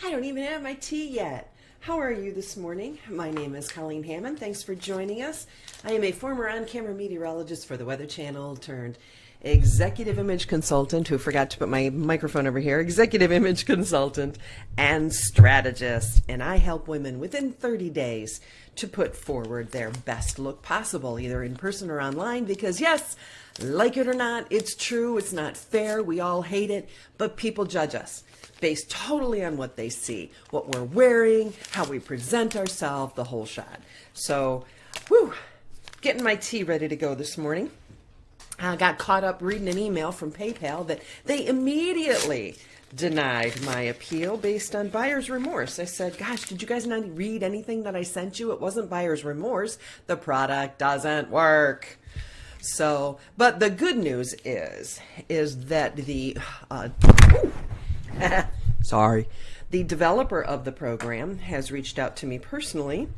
I don't even have my tea yet. How are you this morning? My name is Colleen Hammond. Thanks for joining us. I am a former on-camera meteorologist for the Weather Channel turned executive image consultant who forgot to put my microphone over here, executive image consultant and strategist. And I help women within 30 days to put forward their best look possible, either in person or online, because yes, like it or not, it's true, it's not fair, we all hate it, but people judge us based totally on what they see, what we're wearing, how we present ourselves, the whole shot. So, getting my tea ready to go this morning. I got caught up reading an email from PayPal that they immediately denied my appeal based on buyer's remorse. I said, gosh, did you guys not read anything that I sent you? It wasn't buyer's remorse. The product doesn't work. So, but the good news is that the, sorry, the developer of the program has reached out to me personally.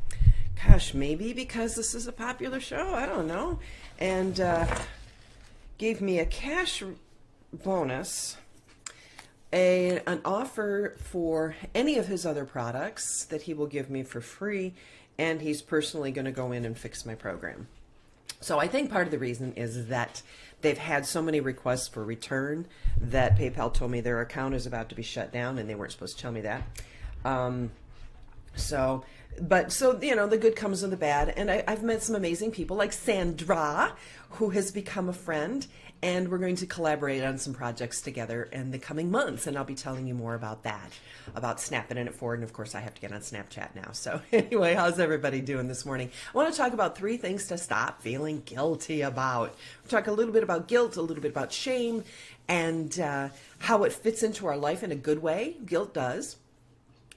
Gosh, maybe because this is a popular show, I don't know. And gave me a cash bonus, an offer for any of his other products that he will give me for free, and he's personally going to go in and fix my program. So I think part of the reason is that they've had so many requests for return that PayPal told me their account is about to be shut down, and they weren't supposed to tell me that. So you know, the good comes with the bad, and I've met some amazing people like Sandra, who has become a friend, and we're going to collaborate on some projects together in the coming months, and I'll be telling you more about that, about snapping it forward, and of course I have to get on Snapchat now. So anyway, how's everybody doing this morning? I want to talk about 3 things to stop feeling guilty about. We'll talk a little bit about guilt, a little bit about shame, and how it fits into our life in a good way. Guilt does.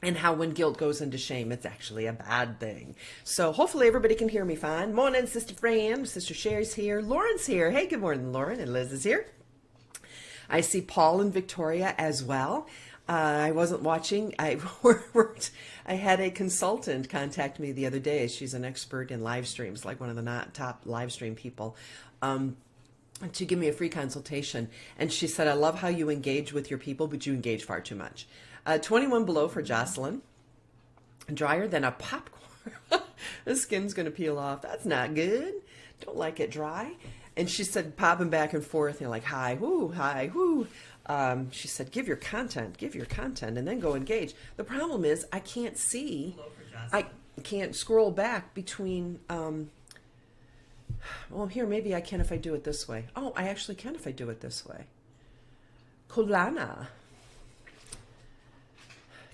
And how when guilt goes into shame, it's actually a bad thing. So hopefully everybody can hear me fine. Morning, Sister Fran. Sister Sherry's here. Lauren's here. Hey, good morning, Lauren. And Liz is here. I see Paul and Victoria as well. I wasn't watching. I worked. I had a consultant contact me the other day. She's an expert in live streams, like one of the top live stream people. To give me a free consultation. And she said, I love how you engage with your people, but you engage far too much. 21 below for Jocelyn. Drier than a popcorn. The skin's going to peel off. That's not good. Don't like it dry. And she said, popping back and forth, you know, like, hi, whoo. She said, give your content, and then go engage. The problem is I can't see. I can't scroll back between, well, here, maybe I can if I do it this way. Oh, I actually can if I do it this way. Kolana.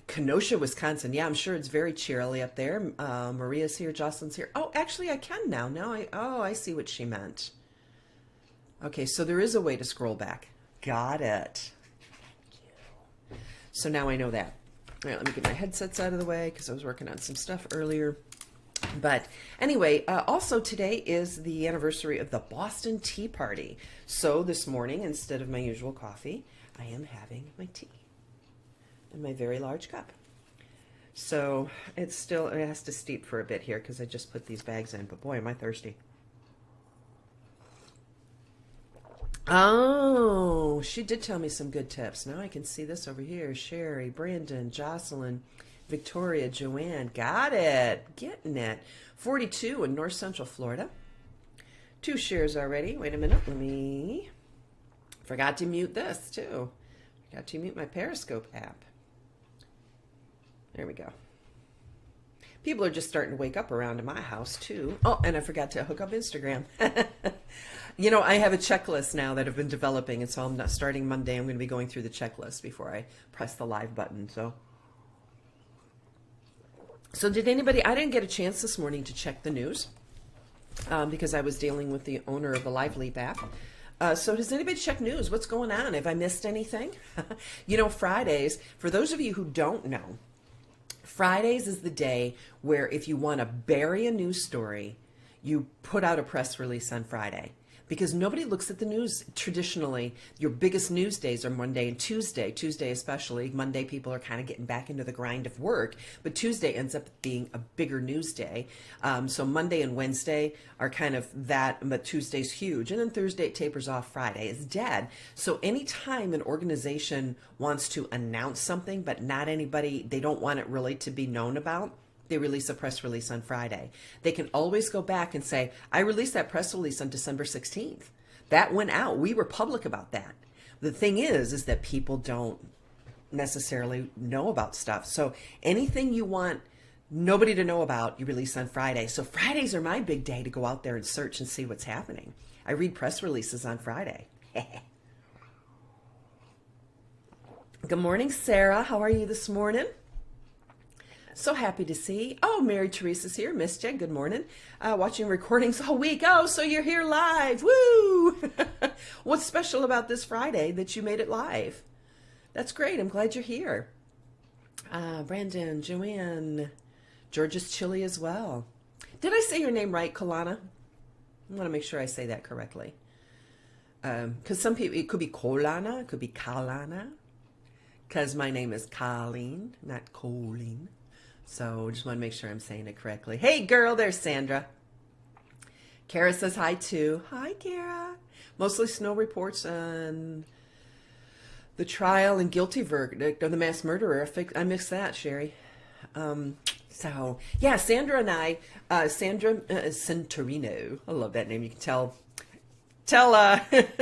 Kenosha, Wisconsin. Yeah, I'm sure it's very cheerily up there. Maria's here. Jocelyn's here. Oh, actually, I can now. I see what she meant. Okay, so there is a way to scroll back. Got it. Thank you. So now I know that. All right, let me get my headsets out of the way because I was working on some stuff earlier. But anyway, also today is the anniversary of the Boston Tea Party. So this morning, instead of my usual coffee, I am having my tea in my very large cup. So it has to steep for a bit here because I just put these bags in, but boy, am I thirsty. Oh, she did tell me some good tips. Now I can see this over here. Sherry, Brandon, Jocelyn, Victoria, Joanne. Got it. Getting it. 42 in North Central Florida. 2 shares already. Wait a minute. Forgot to mute this too. Forgot to mute my Periscope app. There we go. People are just starting to wake up around in my house too. Oh, and I forgot to hook up Instagram. You know, I have a checklist now that I've been developing, and so I'm not starting Monday. I'm going to be going through the checklist before I press the live button. So did anybody? I didn't get a chance this morning to check the news because I was dealing with the owner of the Live Leap app. So does anybody check news? What's going on? Have I missed anything? You know, Fridays, for those of you who don't know, Fridays is the day where if you want to bury a news story, you put out a press release on Friday. because nobody looks at the news traditionally. Your biggest news days are Monday and Tuesday. Tuesday especially. Monday people are kind of getting back into the grind of work, but Tuesday ends up being a bigger news day. So Monday and Wednesday are kind of that, but Tuesday's huge. And then Thursday it tapers off, Friday is dead. So anytime an organization wants to announce something, but not anybody, they don't want it really to be known about, they release a press release on Friday. They can always go back and say, I released that press release on December 16th. That went out. We were public about that. The thing is that people don't necessarily know about stuff. So anything you want nobody to know about, you release on Friday. So Fridays are my big day to go out there and search and see what's happening. I read press releases on Friday. Good morning, Sarah. How are you this morning? So happy to see. Oh, Mary Teresa's here. Missed you. Good morning. Watching recordings all week. Oh, so you're here live. Woo! What's special about this Friday that you made it live? That's great. I'm glad you're here. Brandon, Joanne, George's Chili as well. Did I say your name right, Kalana? I want to make sure I say that correctly. Because some people, it could be Kolana, it could be Kalana. Because my name is Colleen, not Colleen. So just want to make sure I'm saying it correctly. Hey, girl, there's Sandra. Kara says hi, too. Hi, Kara. Mostly snow reports on the trial and guilty verdict of the mass murderer. I mixed that, Sherry. So, yeah, Sandra and I, Sandra Centorino. I love that name. You can tell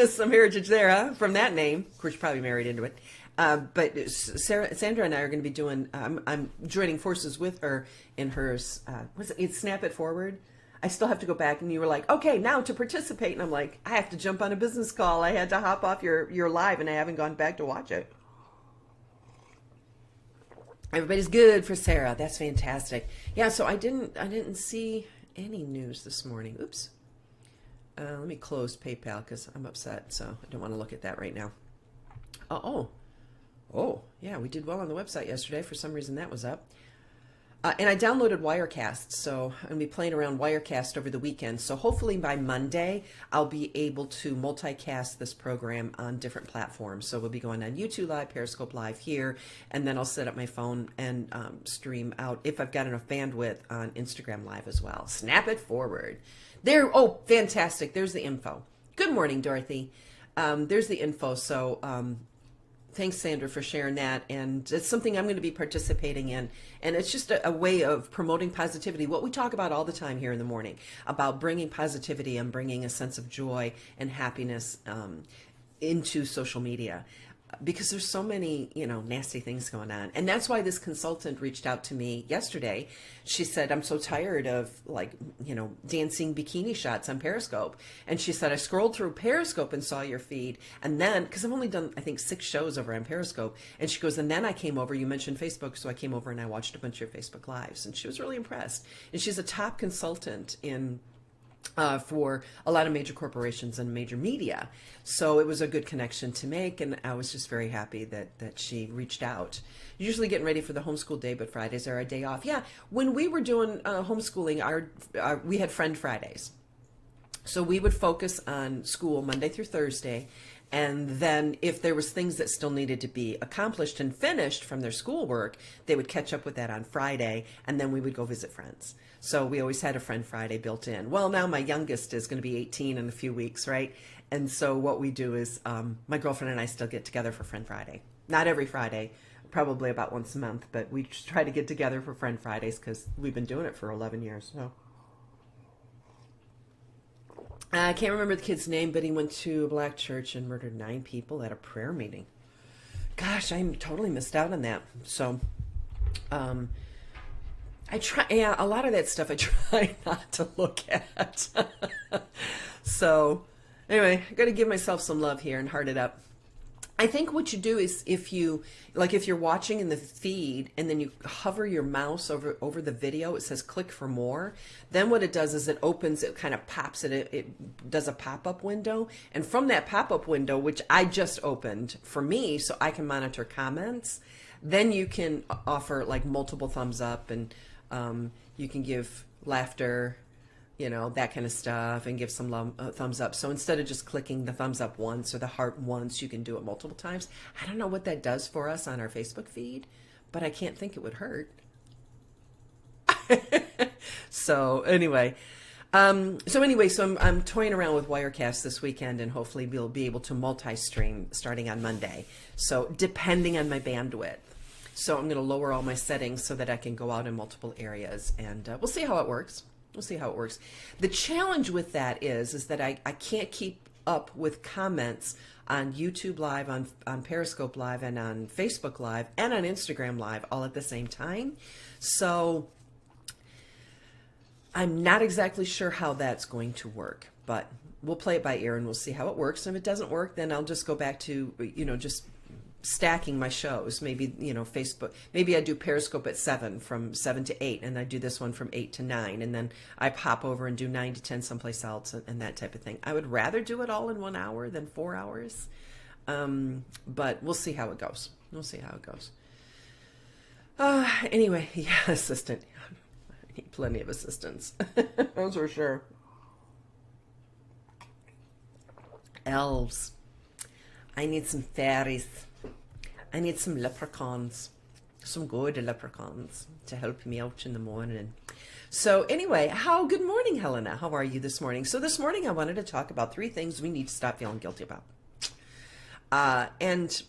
some heritage there, huh, from that name. Of course, you're probably married into it. But Sandra and I are going to be doing, I'm joining forces with her in her, it's Snap It Forward. I still have to go back, and you were like, okay, now to participate. And I'm like, I have to jump on a business call. I had to hop off your live, and I haven't gone back to watch it. Everybody's good for Sarah. That's fantastic. Yeah, so I didn't see any news this morning. Oops. Let me close PayPal because I'm upset, so I don't want to look at that right now. Oh, yeah, we did well on the website yesterday. For some reason, that was up. And I downloaded Wirecast, so I'm going to be playing around Wirecast over the weekend. So hopefully by Monday, I'll be able to multicast this program on different platforms. So we'll be going on YouTube Live, Periscope Live here, and then I'll set up my phone and stream out, if I've got enough bandwidth, on Instagram Live as well. Snap it forward. There. Oh, fantastic. There's the info. Good morning, Dorothy. There's the info. So thanks, Sandra, for sharing that. And it's something I'm going to be participating in. And it's just a way of promoting positivity. What we talk about all the time here in the morning, about bringing positivity and bringing a sense of joy and happiness into social media. Because there's so many, nasty things going on. And that's why this consultant reached out to me yesterday. She said, I'm so tired of dancing bikini shots on Periscope. And she said, I scrolled through Periscope and saw your feed. And then, because I've only done, I think, 6 shows over on Periscope. And she goes, and then I came over, you mentioned Facebook. So I came over and I watched a bunch of your Facebook Lives. And she was really impressed. And she's a top consultant for a lot of major corporations and major media. So it was a good connection to make, and I was just very happy that she reached out. Usually getting ready for the homeschool day, but Fridays are our day off. Yeah, when we were doing homeschooling, we had Friend Fridays. So we would focus on school Monday through Thursday, and then if there was things that still needed to be accomplished and finished from their schoolwork, they would catch up with that on Friday, and then we would go visit friends. So we always had a Friend Friday built in. Well, now my youngest is going to be 18 in a few weeks, right? And so what we do is my girlfriend and I still get together for Friend Friday. Not every Friday, probably about once a month, but we just try to get together for Friend Fridays because we've been doing it for 11 years. So I can't remember the kid's name, but he went to a black church and murdered 9 people at a prayer meeting. Gosh, I totally missed out on that. So I try, yeah, a lot of that stuff I try not to look at. So anyway, I got to give myself some love here and heart it up. I think what you do is if you're watching in the feed and then you hover your mouse over the video, it says click for more. Then what it does is it kind of pops it does a pop-up window. And from that pop-up window, which I just opened for me so I can monitor comments, then you can offer like multiple thumbs up and you can give laughter, that kind of stuff, and give some thumbs up. So instead of just clicking the thumbs up once or the heart once, you can do it multiple times. I don't know what that does for us on our Facebook feed, but I can't think it would hurt. So anyway, so I'm toying around with Wirecast this weekend, and hopefully we'll be able to multi-stream starting on Monday. So depending on my bandwidth. So I'm going to lower all my settings so that I can go out in multiple areas, and we'll see how it works. We'll see how it works. The challenge with that is that I can't keep up with comments on YouTube Live, on Periscope Live, and on Facebook Live, and on Instagram Live all at the same time. So I'm not exactly sure how that's going to work, but we'll play it by ear and we'll see how it works. And if it doesn't work, then I'll just go back to, just stacking my shows. Maybe, Facebook, maybe I do Periscope at 7 from 7 to 8, and I do this one from 8 to 9, and then I pop over and do 9 to 10 someplace else, and that type of thing. I would rather do it all in 1 hour than 4 hours. But we'll see how it goes. We'll see how it goes. Anyway, yeah, assistant. I need plenty of assistants. Those for sure. Elves. I need some fairies. I need some leprechauns. Some good leprechauns to help me out in the morning. So anyway, good morning, Helena. How are you this morning? So this morning I wanted to talk about 3 things we need to stop feeling guilty about. And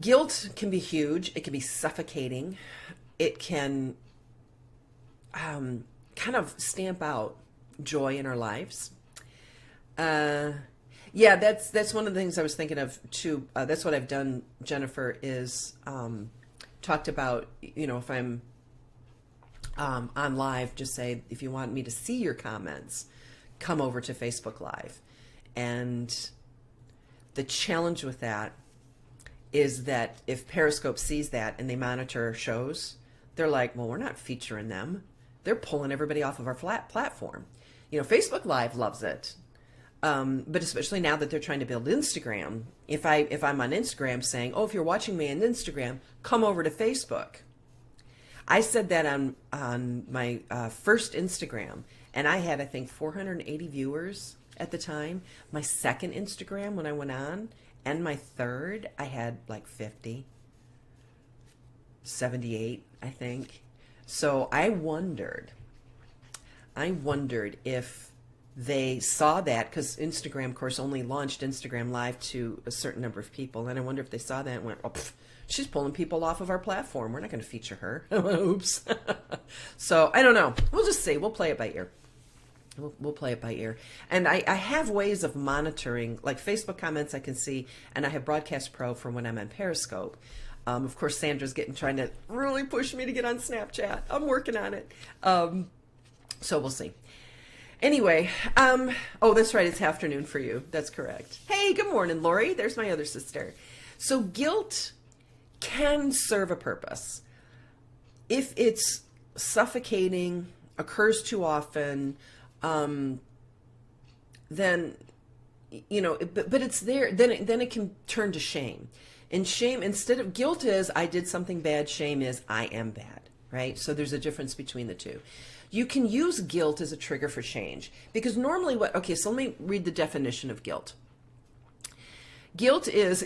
guilt can be huge. It can be suffocating. It can kind of stamp out joy in our lives. Yeah, that's one of the things I was thinking of too. That's what I've done, Jennifer, is talked about, if I'm on live, just say, if you want me to see your comments, come over to Facebook Live. And the challenge with that is that if Periscope sees that and they monitor shows, they're like, well, we're not featuring them. They're pulling everybody off of our platform. Facebook Live loves it. But especially now that they're trying to build Instagram, if I'm on Instagram saying, oh, if you're watching me on Instagram, come over to Facebook. I said that on my first Instagram, and I had, I think, 480 viewers at the time. My second Instagram when I went on, and my third, I had like 50, 78, I think. So I wondered if they saw that, because Instagram, of course, only launched Instagram Live to a certain number of people. And I wonder if they saw that and went, oh, she's pulling people off of our platform. We're not going to feature her. Oops. So I don't know. We'll just see. We'll play it by ear. We'll play it by ear. And I have ways of monitoring, like Facebook comments I can see, and I have Broadcast Pro for when I'm on Periscope. Of course, Sandra's trying to really push me to get on Snapchat. I'm working on it. So we'll see. Anyway, oh, that's right. It's afternoon for you. That's correct. Hey, good morning, Lori. There's my other sister. So guilt can serve a purpose. If it's suffocating, occurs too often, then, but it's there, then it can turn to shame. And shame, instead of guilt is, I did something bad. Shame is, I am bad, right? So there's a difference between the two. You can use guilt as a trigger for change, because normally so let me read the definition of guilt. Guilt is,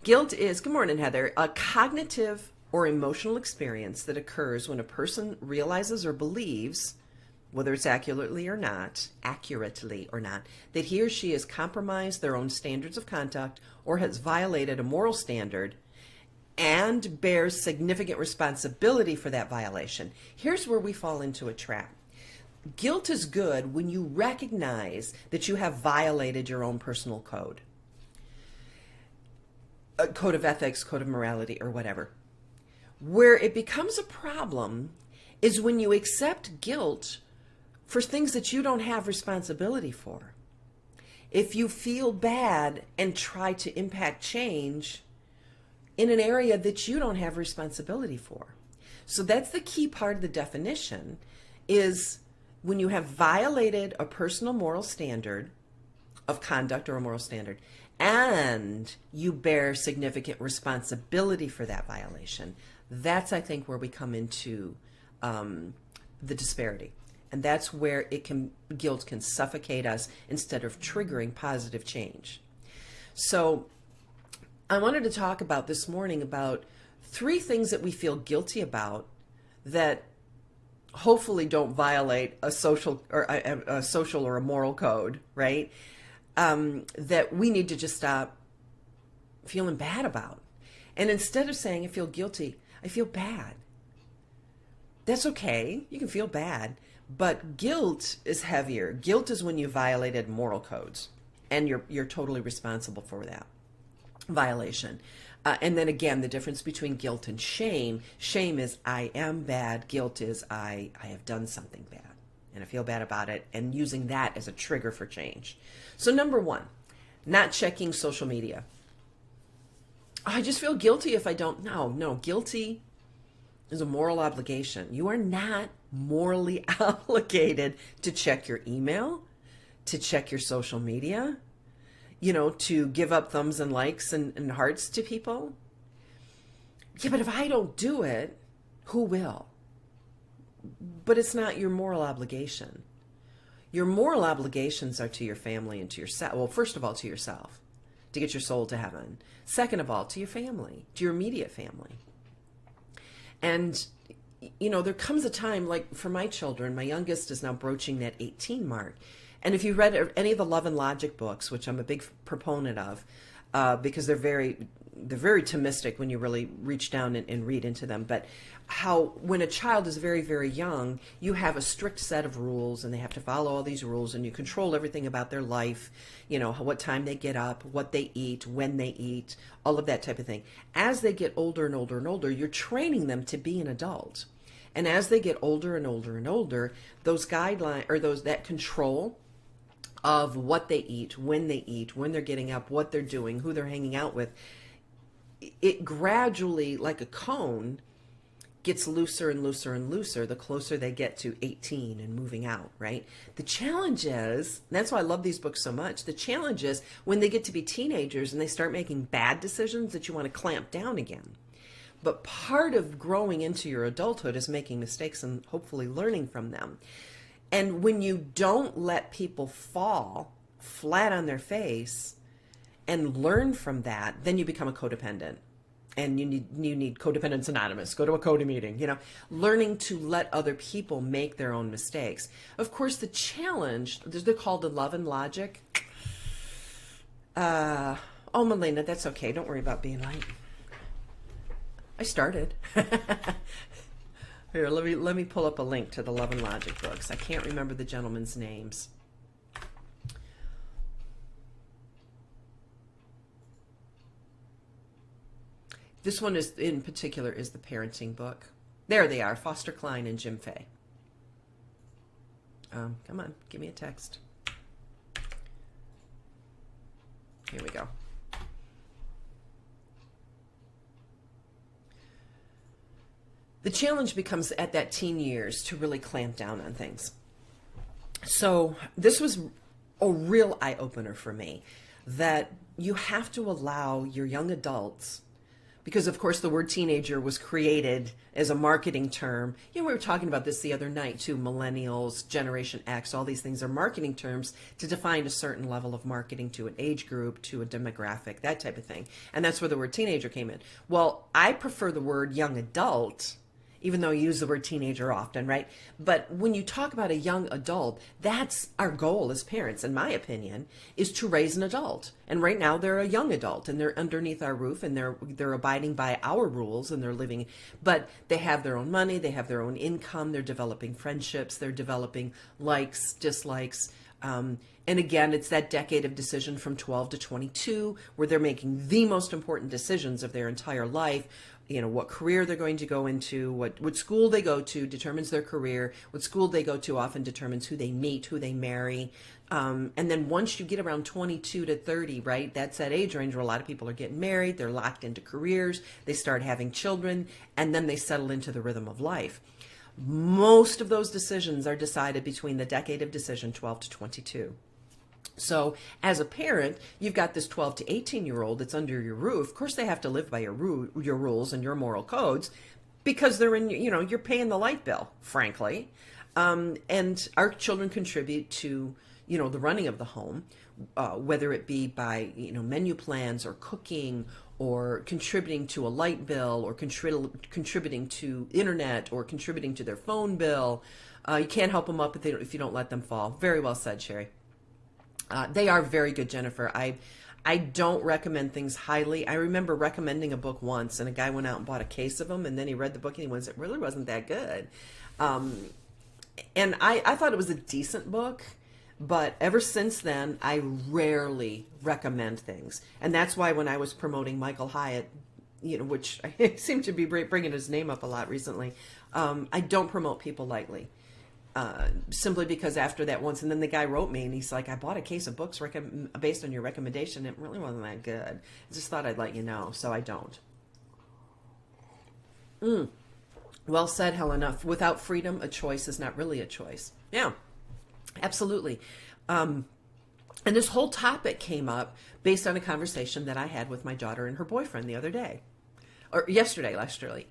good morning, Heather, a cognitive or emotional experience that occurs when a person realizes or believes, whether it's accurately or not, that he or she has compromised their own standards of conduct or has violated a moral standard and bears significant responsibility for that violation. Here's where we fall into a trap. Guilt is good when you recognize that you have violated your own personal code. A code of ethics, code of morality, or whatever. Where it becomes a problem is when you accept guilt for things that you don't have responsibility for. If you feel bad and try to impact change in an area that you don't have responsibility for. So that's the key part of the definition, is when you have violated a personal moral standard of conduct or a moral standard, and you bear significant responsibility for that violation. That's, I think, where we come into the disparity. And that's where guilt can suffocate us instead of triggering positive change. So I wanted to talk about this morning about 3 things that we feel guilty about that hopefully don't violate a social or a moral code, right? That we need to just stop feeling bad about. And instead of saying I feel guilty, I feel bad. That's okay. You can feel bad. But guilt is heavier. Guilt is when you violated moral codes, and you're totally responsible for that violation. And then again, the difference between guilt and shame. Shame is I am bad. Guilt is I have done something bad, and I feel bad about it, and using that as a trigger for change. So number 1, not checking social media. I just feel guilty if I don't. No, guilty is a moral obligation. You are not morally obligated to check your email, to check your social media, to give up thumbs and likes and hearts to people. Yeah, but if I don't do it, who will? But it's not your moral obligation. Your moral obligations are to your family and to yourself. Well, first of all, to yourself, to get your soul to heaven. Second of all, to your family, to your immediate family. And, there comes a time, like for my children, my youngest is now broaching that 18 mark. And if you read any of the Love and Logic books, which I'm a big proponent of, because they're very Thomistic when you really reach down and read into them. But how when a child is very, very young, you have a strict set of rules, and they have to follow all these rules, and you control everything about their life, what time they get up, what they eat, when they eat, all of that type of thing. As they get older and older and older, you're training them to be an adult. And as they get older and older and older, those guidelines, or that control of what they eat, when they're getting up, what they're doing, who they're hanging out with, it gradually, like a cone, gets looser and looser and looser the closer they get to 18 and moving out, right? The challenge is, that's why I love these books so much, the challenge is when they get to be teenagers and they start making bad decisions that you want to clamp down again. But part of growing into your adulthood is making mistakes and hopefully learning from them. And when you don't let people fall flat on their face and learn from that, then you become a codependent. And you need Codependents Anonymous. Go to a CODA meeting, learning to let other people make their own mistakes. Of course, the challenge, they're called the Love and Logic. Oh, Melina, that's okay. Don't worry about being late. I started. Here, let me pull up a link to the Love and Logic books. I can't remember the gentlemen's names. This one is, in particular, is the parenting book. There they are, Foster Klein and Jim Fay. Come on, give me a text. Here we go. The challenge becomes at that teen years to really clamp down on things. So this was a real eye-opener for me, that you have to allow your young adults, because of course the word teenager was created as a marketing term. We were talking about this the other night too, millennials, Generation X, all these things are marketing terms to define a certain level of marketing to an age group, to a demographic, that type of thing. And that's where the word teenager came in. Well, I prefer the word young adult, even though you use the word teenager often, right? But when you talk about a young adult, that's our goal as parents, in my opinion, is to raise an adult. And right now they're a young adult and they're underneath our roof and they're abiding by our rules and they're living, but they have their own money, they have their own income, they're developing friendships, they're developing likes, dislikes. And again, it's that decade of decision from 12 to 22 where they're making the most important decisions of their entire life. What career they're going to go into, what school they go to determines their career. What school they go to often determines who they meet, who they marry. And then once you get around 22 to 30, right, that's that age range where a lot of people are getting married, they're locked into careers, they start having children, and then they settle into the rhythm of life. Most of those decisions are decided between the decade of decision, 12 to 22. So as a parent, you've got this 12 to 18-year-old that's under your roof. Of course, they have to live by your rules and your moral codes, because they're in, you're paying the light bill, frankly. And our children contribute to, the running of the home, whether it be by, menu plans or cooking or contributing to a light bill or contributing to internet or contributing to their phone bill. You can't help them up if you don't let them fall. Very well said, Sherry. They are very good, Jennifer. I don't recommend things highly. I remember recommending a book once, and a guy went out and bought a case of them, and then he read the book, and he went, it really wasn't that good. And I thought it was a decent book, but ever since then, I rarely recommend things. And that's why when I was promoting Michael Hyatt, which I seem to be bringing his name up a lot recently, I don't promote people lightly. Simply because after that once, and then the guy wrote me and he's like, I bought a case of books based on your recommendation. It really wasn't that good. I just thought I'd let you know, so I don't. Well said, Helena. Without freedom, a choice is not really a choice. Yeah, absolutely. And this whole topic came up based on a conversation that I had with my daughter and her boyfriend the other day. Or yesterday afternoon.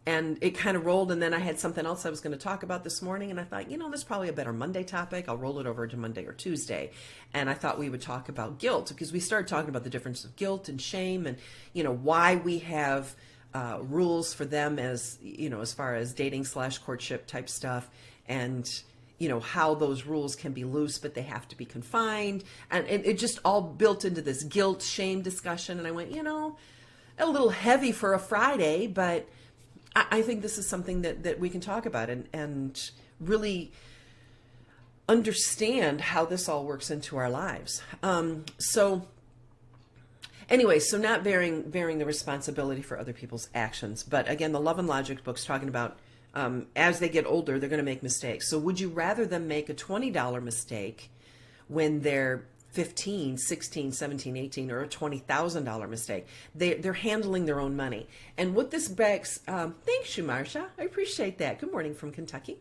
And it kind of rolled, and then I had something else I was going to talk about this morning, and I thought, that's probably a better Monday topic. I'll roll it over to Monday or Tuesday. And I thought we would talk about guilt, because we started talking about the difference of guilt and shame and, why we have rules for them as, as far as dating / courtship type stuff, and, how those rules can be loose, but they have to be confined. And it just all built into this guilt, shame discussion. And I went, a little heavy for a Friday, but I think this is something that we can talk about and really understand how this all works into our lives. So not bearing the responsibility for other people's actions. But again, the Love and Logic book's talking about as they get older, they're going to make mistakes. So would you rather them make a $20 mistake when they're 15, 16, 17, 18, or a $20,000 mistake? They're handling their own money. And what this begs, thanks you, Marsha. I appreciate that. Good morning from Kentucky.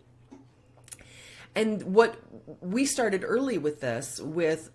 And what we started early with this, with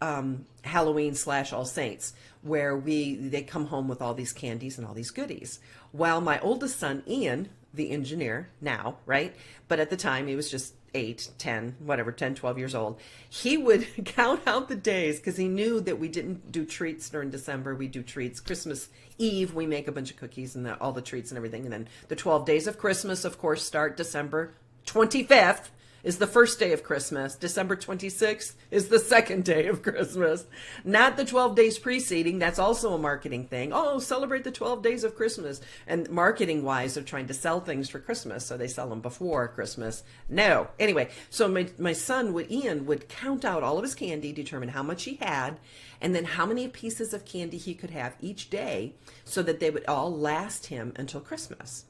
Halloween / All Saints, where they come home with all these candies and all these goodies. While my oldest son, Ian, the engineer now, right? But at the time he was just 8, 10, whatever, 10, 12 years old. He would count out the days because he knew that we didn't do treats during December. We do treats. Christmas Eve, we make a bunch of cookies and all the treats and everything. And then the 12 days of Christmas, of course, start December 25th. Is the first day of Christmas. December 26th is the second day of Christmas. Not the 12 days preceding. That's also a marketing thing. Oh, celebrate the 12 days of Christmas. And marketing-wise, they're trying to sell things for Christmas, so they sell them before Christmas. No. Anyway, so my son, Ian, would count out all of his candy, determine how much he had, and then how many pieces of candy he could have each day so that they would all last him until Christmas.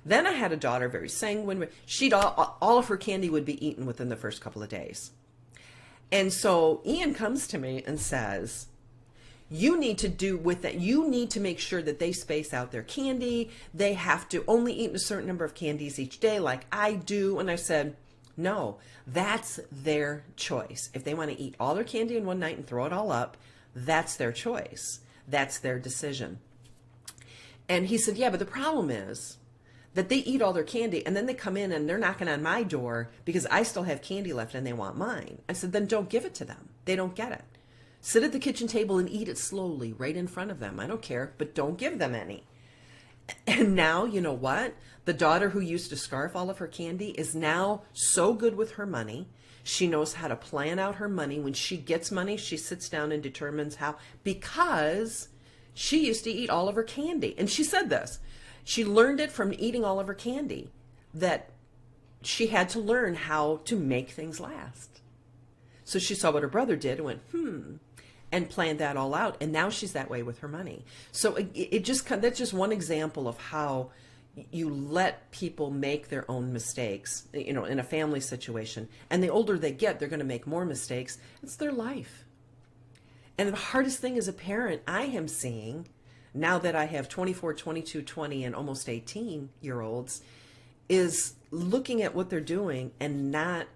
Then I had a daughter, very sanguine. All of her candy would be eaten within the first couple of days. And so Ian comes to me and says, you need to do with that. You need to make sure that they space out their candy. They have to only eat a certain number of candies each day like I do. And I said, no, that's their choice. If they want to eat all their candy in one night and throw it all up, that's their choice. That's their decision. And he said, yeah, but the problem is that they eat all their candy and then they come in and they're knocking on my door because I still have candy left and they want mine. I said, then don't give it to them. They don't get it. Sit at the kitchen table and eat it slowly right in front of them. I don't care, but don't give them any. And now, you know what? The daughter who used to scarf all of her candy is now so good with her money. She knows how to plan out her money. When she gets money, she sits down and determines how, because she used to eat all of her candy. And she said this. She learned it from eating all of her candy, that she had to learn how to make things last. So she saw what her brother did and went, and planned that all out. And now she's that way with her money. So that's just one example of how you let people make their own mistakes, in a family situation. And the older they get, they're going to make more mistakes. It's their life. And the hardest thing as a parent I am seeing, now that I have 24, 22, 20, and almost 18-year-olds, is looking at what they're doing and not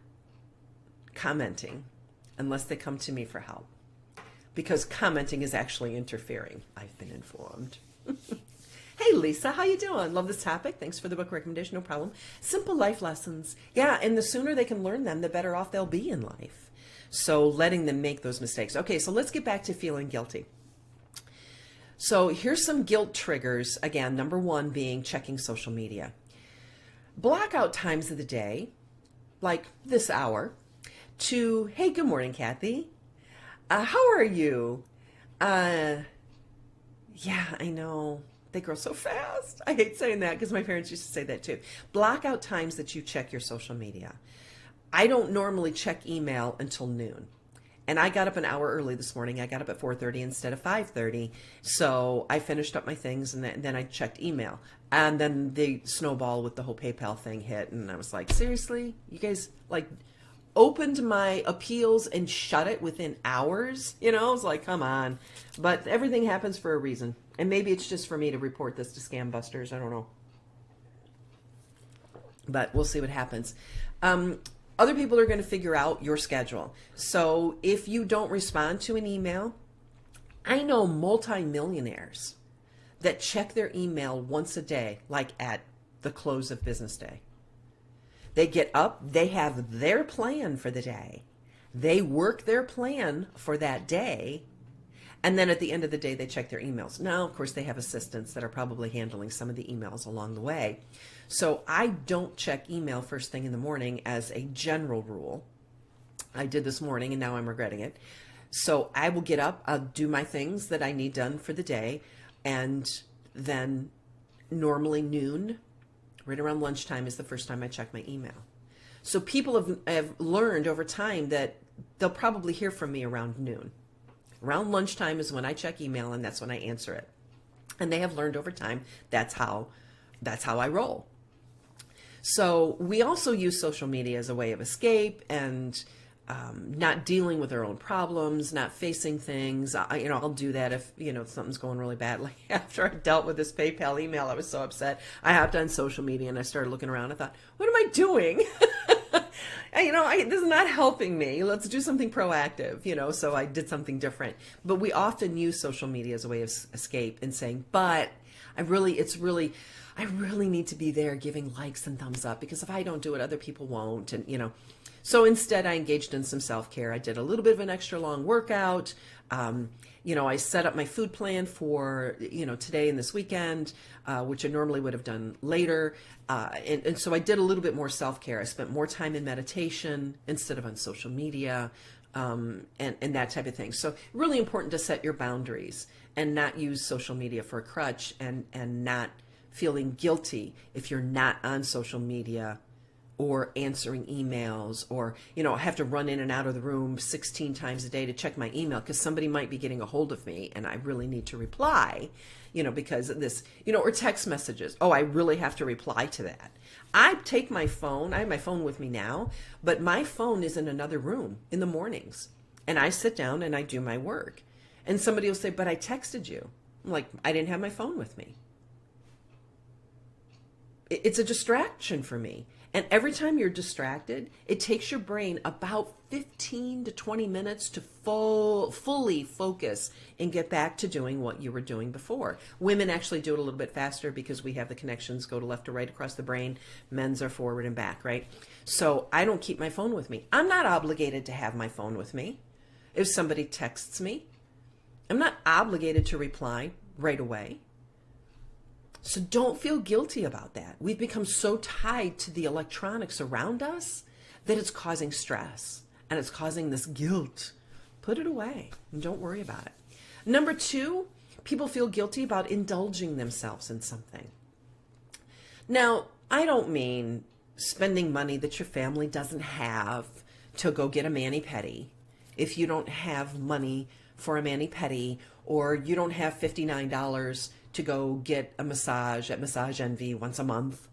commenting unless they come to me for help. Because commenting is actually interfering. I've been informed. Hey Lisa, how you doing? Love this topic. Thanks for the book recommendation. No problem. Simple life lessons. Yeah, and the sooner they can learn them, the better off they'll be in life. So letting them make those mistakes. Okay, so let's get back to feeling guilty. So here's some guilt triggers. Again, number one being checking social media. Block out times of the day, like this hour, to, hey, good morning, Kathy. How are you? Yeah, I know. They grow so fast. I hate saying that because my parents used to say that too. Block out times that you check your social media. I don't normally check email until noon. And I got up an hour early this morning. I got up at 4:30 instead of 5:30. So I finished up my things and then I checked email. And then the snowball with the whole PayPal thing hit. And I was like, seriously? You guys like opened my appeals and shut it within hours? You know, I was like, come on. But everything happens for a reason. And maybe it's just for me to report this to Scam Busters. I don't know. But we'll see what happens. Other people are going to figure out your schedule. So if you don't respond to an email, I know multimillionaires that check their email once a day, like at the close of business day. They get up, they have their plan for the day. They work their plan for that day. And then at the end of the day, they check their emails. Now, of course, they have assistants that are probably handling some of the emails along the way. So I don't check email first thing in the morning as a general rule. I did this morning and now I'm regretting it. So I will get up, I'll do my things that I need done for the day. And then normally noon, right around lunchtime is the first time I check my email. So people have learned over time that they'll probably hear from me around noon. Around lunchtime is when I check email and that's when I answer it. And they have learned over time that's how I roll. So we also use social media as a way of escape and not dealing with our own problems, not facing things. I'll do that if, something's going really bad. Like after I dealt with this PayPal email, I was so upset. I hopped on social media and I started looking around. I thought, what am I doing? This is not helping me. Let's do something proactive, so I did something different. But we often use social media as a way of escape and saying, but I really need to be there giving likes and thumbs up because if I don't do it, other people won't. And, so instead I engaged in some self-care. I did a little bit of an extra long workout. I set up my food plan for, today and this weekend, which I normally would have done later. And so I did a little bit more self-care. I spent more time in meditation instead of on social media, and that type of thing. So really important to set your boundaries and not use social media for a crutch and not feeling guilty if you're not on social media or answering emails or, have to run in and out of the room 16 times a day to check my email because somebody might be getting a hold of me and I really need to reply, because of this, or text messages. Oh, I really have to reply to that. I take my phone. I have my phone with me now, but my phone is in another room in the mornings and I sit down and I do my work and somebody will say, but I texted you. I'm like, I didn't have my phone with me. It's a distraction for me. And every time you're distracted, it takes your brain about 15 to 20 minutes to fully focus and get back to doing what you were doing before. Women actually do it a little bit faster because we have the connections go to left to right across the brain. Men's are forward and back, right? So I don't keep my phone with me. I'm not obligated to have my phone with me. If somebody texts me, I'm not obligated to reply right away. So don't feel guilty about that. We've become so tied to the electronics around us that it's causing stress and it's causing this guilt. Put it away and don't worry about it. Number two, people feel guilty about indulging themselves in something. Now, I don't mean spending money that your family doesn't have to go get a mani-pedi. If you don't have money for a mani-pedi or you don't have $59 to go get a massage at Massage Envy once a month.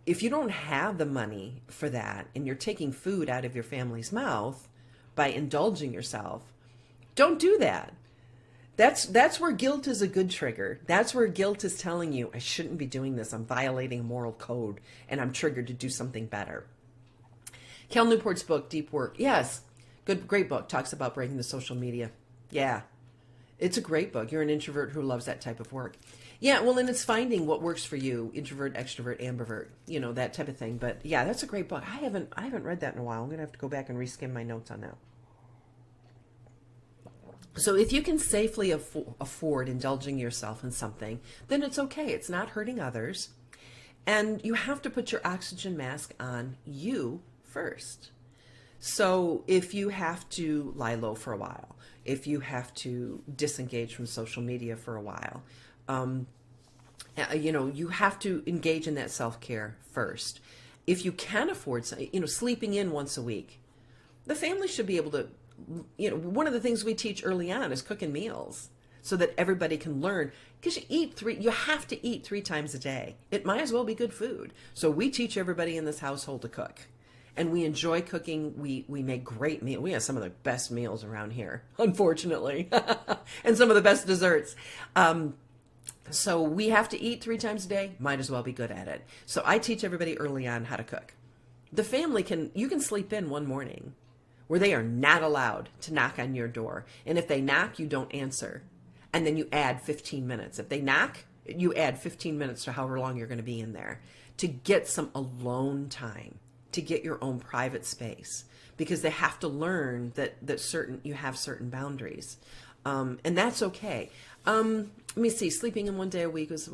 If you don't have the money for that and you're taking food out of your family's mouth by indulging yourself, don't do that. That's where guilt is a good trigger. That's where guilt is telling you, I shouldn't be doing this. I'm violating a moral code and I'm triggered to do something better. Cal Newport's book, Deep Work. Yes, great book. Talks about breaking the social media. Yeah. It's a great book. You're an introvert who loves that type of work. Yeah, well, and it's finding what works for you, introvert, extrovert, ambivert, that type of thing. But yeah, that's a great book. I haven't read that in a while. I'm going to have to go back and reskim my notes on that. So if you can safely afford indulging yourself in something, then it's okay. It's not hurting others. And you have to put your oxygen mask on you first. So if you have to lie low for a while, if you have to disengage from social media for a while, you have to engage in that self-care first. If you can afford, sleeping in once a week, the family should be able to, one of the things we teach early on is cooking meals so that everybody can learn, because you have to eat 3 times a day. It might as well be good food. So we teach everybody in this household to cook. And we enjoy cooking. We make great meals. We have some of the best meals around here, unfortunately, and some of the best desserts. So we have to eat 3 times a day. Might as well be good at it. So I teach everybody early on how to cook. The family you can sleep in one morning where they are not allowed to knock on your door. And if they knock, you don't answer. And then you add 15 minutes. If they knock, you add 15 minutes to however long you're going to be in there to get some alone time, to get your own private space, because they have to learn that you have certain boundaries, and that's okay. Let me see. Sleeping in one day a week is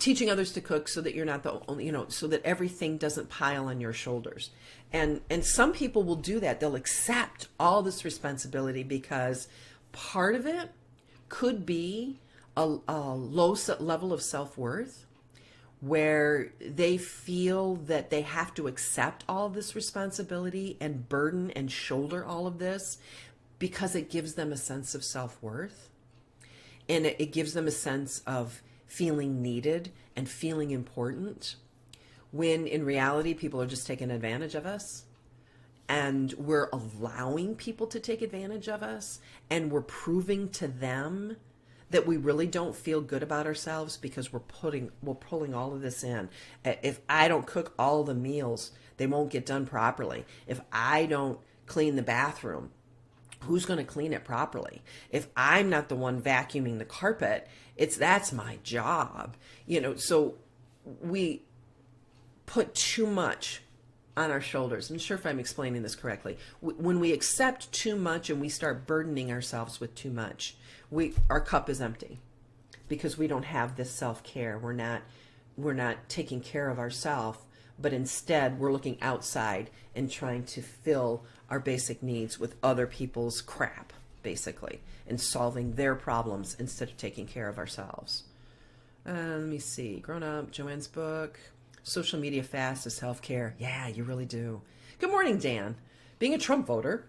teaching others to cook, so that you're not the only, so that everything doesn't pile on your shoulders. And some people will do that. They'll accept all this responsibility because part of it could be a low level of self-worth, where they feel that they have to accept all this responsibility and burden and shoulder all of this because it gives them a sense of self-worth. And it gives them a sense of feeling needed and feeling important, when in reality, people are just taking advantage of us. And we're allowing people to take advantage of us. And we're proving to them that we really don't feel good about ourselves because we're pulling all of this in. If I don't cook all the meals, they won't get done properly. If I don't clean the bathroom, who's going to clean it properly? If I'm not the one vacuuming the carpet, that's my job. So we put too much on our shoulders. I'm not sure if I'm explaining this correctly. When we accept too much and we start burdening ourselves with too much, our cup is empty because we don't have this self-care. We're not taking care of ourselves, but instead we're looking outside and trying to fill our basic needs with other people's crap, basically, and solving their problems instead of taking care of ourselves. Let me see. Grown Up, Joanne's book. Social media fast is self-care. Yeah, you really do. Good morning, Dan. Being a Trump voter.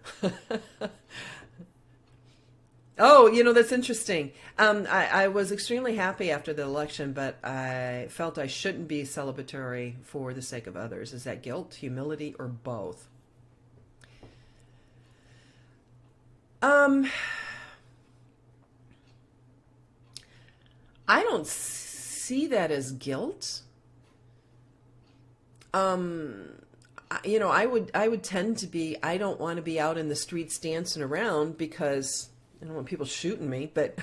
Oh, that's interesting. I was extremely happy after the election, but I felt I shouldn't be celebratory for the sake of others. Is that guilt, humility, or both? I don't see that as guilt. I would tend to be, I don't want to be out in the streets dancing around because I don't want people shooting me, but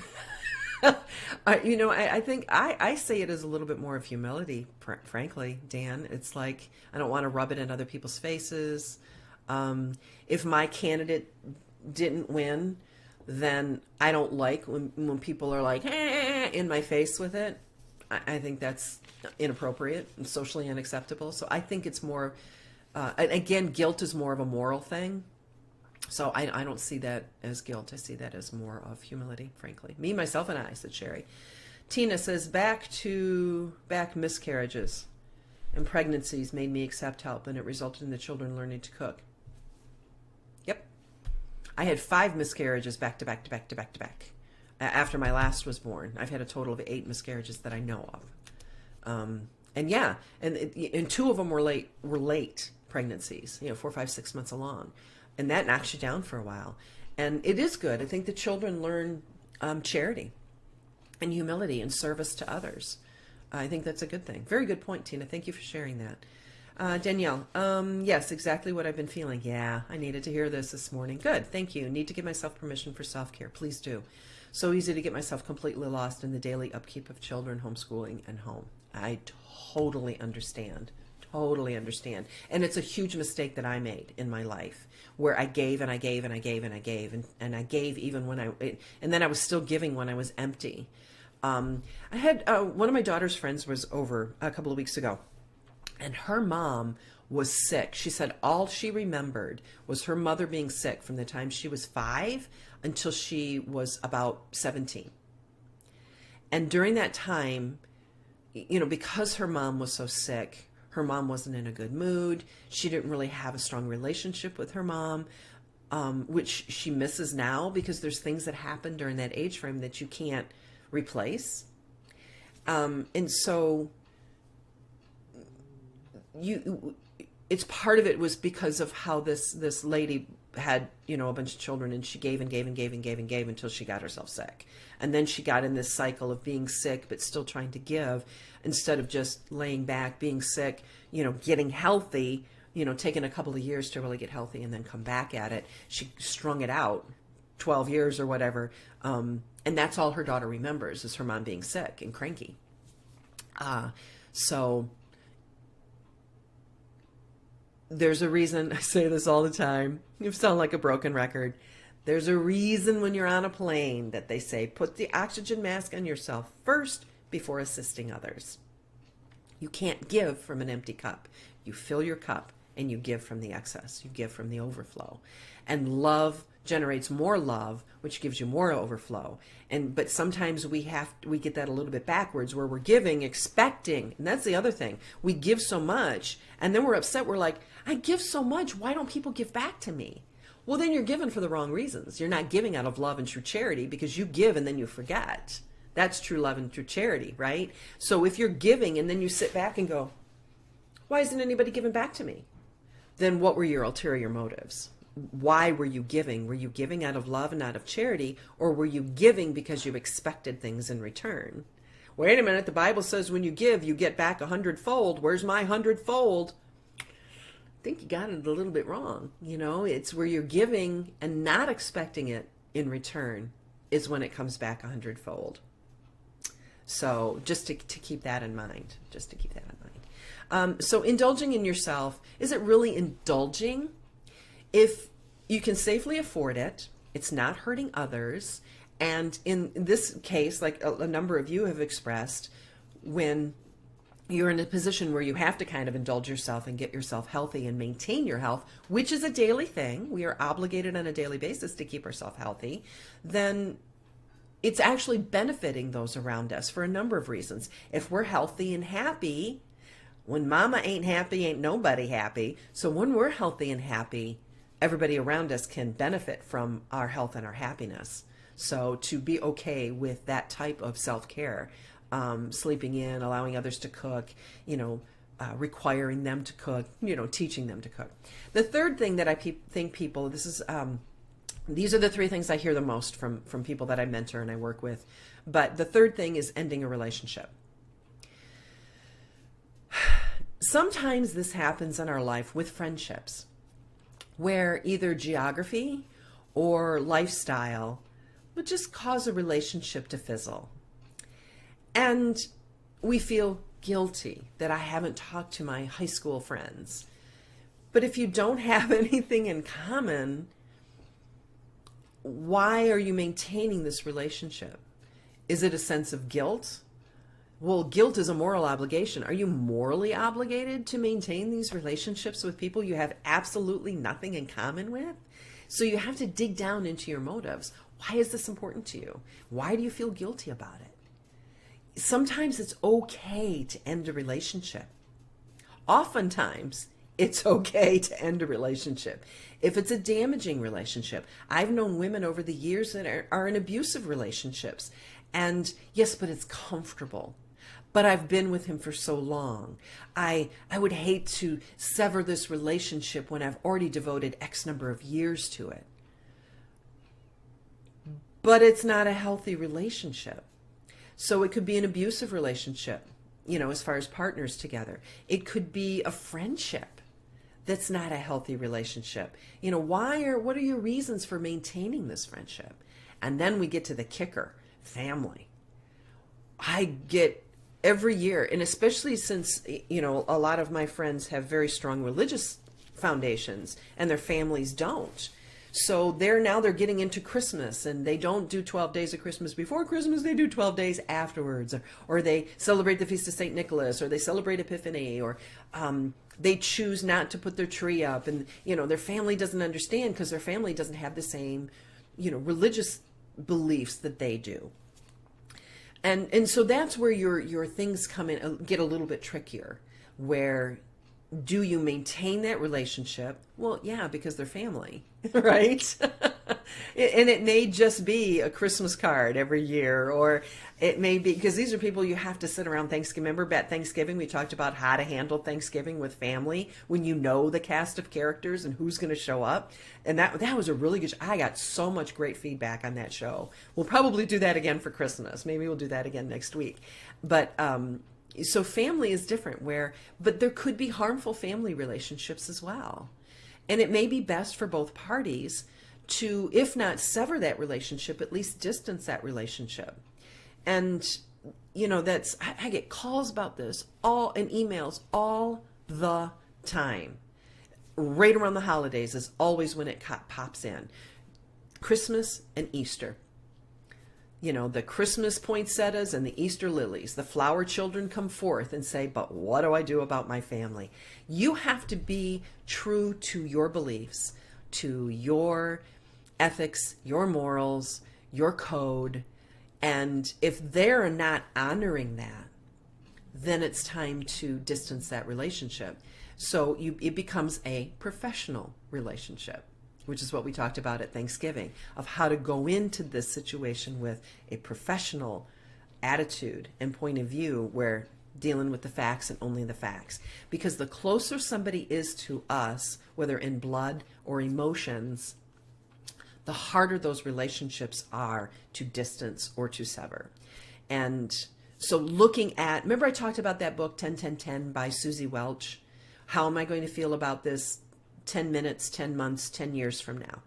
I think I say it as a little bit more of humility, frankly, Dan. It's like, I don't want to rub it in other people's faces. If my candidate didn't win, then I don't like when people are like, in my face with it. I think that's inappropriate and socially unacceptable. So I think it's more, again, guilt is more of a moral thing. So I don't see that as guilt. I see that as more of humility, frankly. Me, myself, and I, said Sherry. Tina says, back miscarriages and pregnancies made me accept help, and it resulted in the children learning to cook. Yep. I had 5 miscarriages back to back to back to back to back. After my last was born. I've had a total of 8 miscarriages that I know of. And 2 of them were late pregnancies, 4, 5, 6 months along. And that knocks you down for a while. And it is good. I think the children learn charity and humility and service to others. I think that's a good thing. Very good point, Tina. Thank you for sharing that. Danielle, yes, exactly what I've been feeling. Yeah, I needed to hear this morning. Good, thank you. Need to give myself permission for self-care. Please do. So easy to get myself completely lost in the daily upkeep of children, homeschooling, and home. I totally understand. Totally understand. And it's a huge mistake that I made in my life where I gave and I gave and I gave and I gave and I gave even when and then I was still giving when I was empty. I had one of my daughter's friends was over a couple of weeks ago, and her mom was sick. She said all she remembered was her mother being sick from the time she was 5 until she was about 17. And during that time, because her mom was so sick, her mom wasn't in a good mood. She didn't really have a strong relationship with her mom, which she misses now because there's things that happen during that age frame that you can't replace. And so it's part of it was because of how this lady had, a bunch of children, and she gave and gave and gave and gave and gave until she got herself sick. And then she got in this cycle of being sick, but still trying to give instead of just laying back, being sick, getting healthy, taking a couple of years to really get healthy and then come back at it. She strung it out 12 years or whatever. And that's all her daughter remembers is her mom being sick and cranky. So there's a reason, I say this all the time, you sound like a broken record. There's a reason when you're on a plane that they say, put the oxygen mask on yourself first before assisting others. You can't give from an empty cup. You fill your cup and you give from the excess. You give from the overflow. And love generates more love, which gives you more overflow. But sometimes we get that a little bit backwards where we're giving, expecting, and that's the other thing. We give so much and then we're upset. We're like, I give so much. Why don't people give back to me? Well, then you're giving for the wrong reasons. You're not giving out of love and true charity because you give and then you forget. That's true love and true charity, right? So if you're giving and then you sit back and go, why isn't anybody giving back to me? Then what were your ulterior motives? Why were you giving? Were you giving out of love and out of charity, or were you giving because you expected things in return? Wait a minute, the Bible says when you give, you get back 100-fold. Where's my 100-fold? I think you got it a little bit wrong. It's where you're giving and not expecting it in return is when it comes back 100-fold. So just to keep that in mind, so indulging in yourself, is it really indulging? If you can safely afford it, it's not hurting others. And in this case, like a number of you have expressed, when you're in a position where you have to kind of indulge yourself and get yourself healthy and maintain your health, which is a daily thing, we are obligated on a daily basis to keep ourselves healthy, then it's actually benefiting those around us for a number of reasons. If we're healthy and happy, when mama ain't happy, ain't nobody happy. So when we're healthy and happy, everybody around us can benefit from our health and our happiness. So to be okay with that type of self-care, sleeping in, allowing others to cook, requiring them to cook, teaching them to cook. The third thing that I think people, these are the three things I hear the most from people that I mentor and I work with. But the third thing is ending a relationship. Sometimes this happens in our life with friendships, where either geography or lifestyle would just cause a relationship to fizzle. And we feel guilty that I haven't talked to my high school friends. But if you don't have anything in common, why are you maintaining this relationship? Is it a sense of guilt? Well, guilt is a moral obligation. Are you morally obligated to maintain these relationships with people you have absolutely nothing in common with? So you have to dig down into your motives. Why is this important to you? Why do you feel guilty about it? Sometimes it's okay to end a relationship. Oftentimes, it's okay to end a relationship. If it's a damaging relationship, I've known women over the years that are in abusive relationships. And yes, but it's comfortable. But I've been with him for so long. I would hate to sever this relationship when I've already devoted X number of years to it. But it's not a healthy relationship. So it could be an abusive relationship, as far as partners together. It could be a friendship that's not a healthy relationship. What are your reasons for maintaining this friendship? And then we get to the kicker, family. I get every year, and especially since, a lot of my friends have very strong religious foundations and their families don't. So they're getting into Christmas, and they don't do 12 days of Christmas before Christmas, they do 12 days afterwards, or they celebrate the Feast of St. Nicholas, or they celebrate Epiphany, or they choose not to put their tree up, and their family doesn't understand because their family doesn't have the same religious beliefs that they do. And so that's where your things come in, get a little bit trickier, where do you maintain that relationship? Well, yeah, because they're family, right? And it may just be a Christmas card every year, or it may be, because these are people you have to sit around Thanksgiving. Remember at Thanksgiving, we talked about how to handle Thanksgiving with family when you know the cast of characters and who's going to show up. And that was a really good show. I got so much great feedback on that show. We'll probably do that again for Christmas. Maybe we'll do that again next week. But, so family is different but there could be harmful family relationships as well. And it may be best for both parties to, if not sever that relationship, at least distance that relationship. And, I get calls about this and emails all the time. Right around the holidays is always when it pops in. Christmas and Easter. The Christmas poinsettias and the Easter lilies, the flower children come forth and say, but what do I do about my family? You have to be true to your beliefs, to your ethics, your morals, your code. And if they're not honoring that, then it's time to distance that relationship. So it becomes a professional relationship, which is what we talked about at Thanksgiving, of how to go into this situation with a professional attitude and point of view, where dealing with the facts and only the facts. Because the closer somebody is to us, whether in blood or emotions, the harder those relationships are to distance or to sever. And so remember I talked about that book, 10-10-10 by Susie Welch? How am I going to feel about this 10 minutes, 10 months, 10 years from now?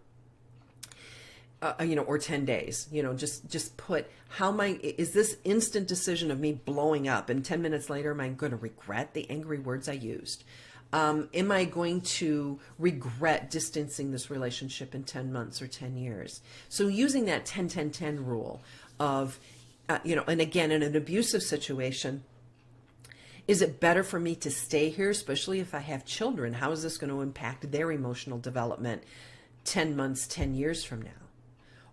Or 10 days, just put, is this instant decision of me blowing up and 10 minutes later, am I going to regret the angry words I used? Am I going to regret distancing this relationship in 10 months or 10 years? So using that 10-10-10 rule of, and again, in an abusive situation, is it better for me to stay here, especially if I have children? How is this going to impact their emotional development 10 months, 10 years from now?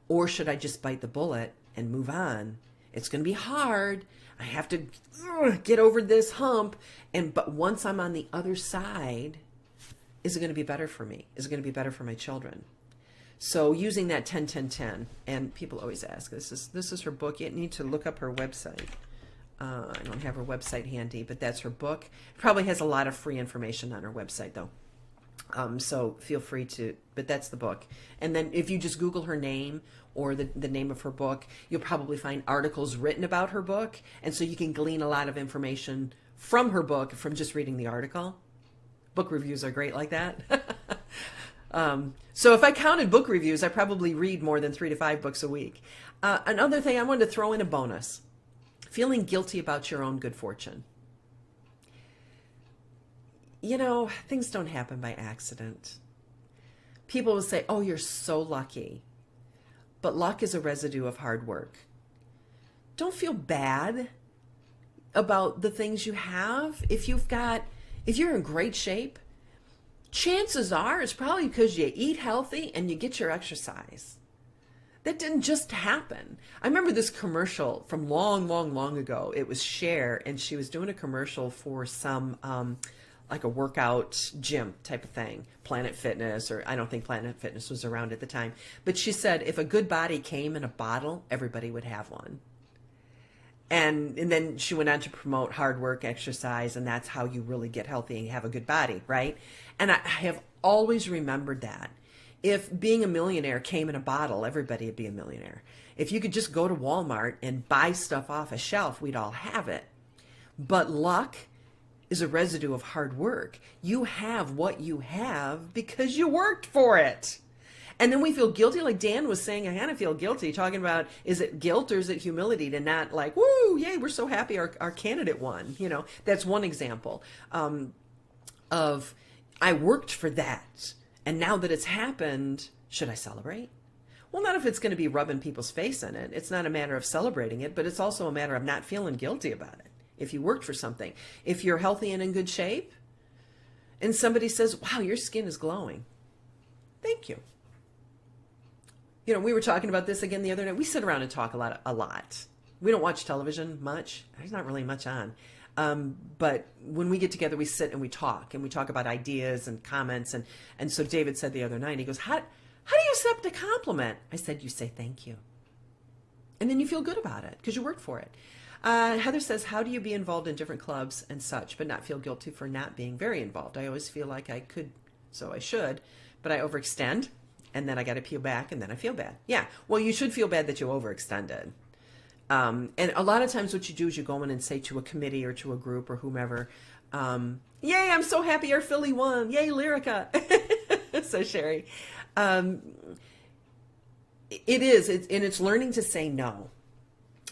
Or should I just bite the bullet and move on? It's going to be hard. I have to get over this hump. But once I'm on the other side, is it going to be better for me? Is it going to be better for my children? So using that 10-10-10, and people always ask, this is her book. You need to look up her website. I don't have her website handy, but that's her book. Probably has a lot of free information on her website, though. So feel free but that's the book. And then if you just Google her name or the name of her book, you'll probably find articles written about her book. And so you can glean a lot of information from her book from just reading the article. Book reviews are great like that. So if I counted book reviews, I probably read more than 3 to 5 books a week. Another thing I wanted to throw in a bonus. Feeling guilty about your own good fortune. Things don't happen by accident. People will say, oh, you're so lucky. But luck is a residue of hard work. Don't feel bad about the things you have. If you're in great shape, chances are it's probably because you eat healthy and you get your exercise. That didn't just happen. I remember this commercial from long, long, long ago. It was Cher, and she was doing a commercial for some, like a workout gym type of thing, Planet Fitness, or I don't think Planet Fitness was around at the time. But she said, if a good body came in a bottle, everybody would have one. And then she went on to promote hard work, exercise, and that's how you really get healthy and have a good body, right? And I have always remembered that. If being a millionaire came in a bottle, everybody would be a millionaire. If you could just go to Walmart and buy stuff off a shelf, we'd all have it. But luck is a residue of hard work. You have what you have because you worked for it. And then we feel guilty, like Dan was saying. I kind of feel guilty talking about, is it guilt or is it humility to not like, woo, yay, we're so happy our candidate won. That's one example of I worked for that. And now that it's happened, should I celebrate? Well, not if it's going to be rubbing people's face in it. It's not a matter of celebrating it, but it's also a matter of not feeling guilty about it. If you worked for something, if you're healthy and in good shape, and somebody says, wow, your skin is glowing. Thank you. We were talking about this again the other night. We sit around and talk a lot. We don't watch television much. There's not really much on. But when we get together, we sit and we talk about ideas and comments. And so David said the other night, he goes, how do you accept a compliment? I said, you say thank you. And then you feel good about it because you worked for it. Heather says, how do you be involved in different clubs and such, but not feel guilty for not being very involved? I always feel like I could, so I should, but I overextend, and then I got to peel back, and then I feel bad. Yeah, well, you should feel bad that you overextended. And a lot of times what you do is you go in and say to a committee or to a group or whomever, yay, I'm so happy our Philly won. Yay, Lyrica. So Sherry. It's learning to say no.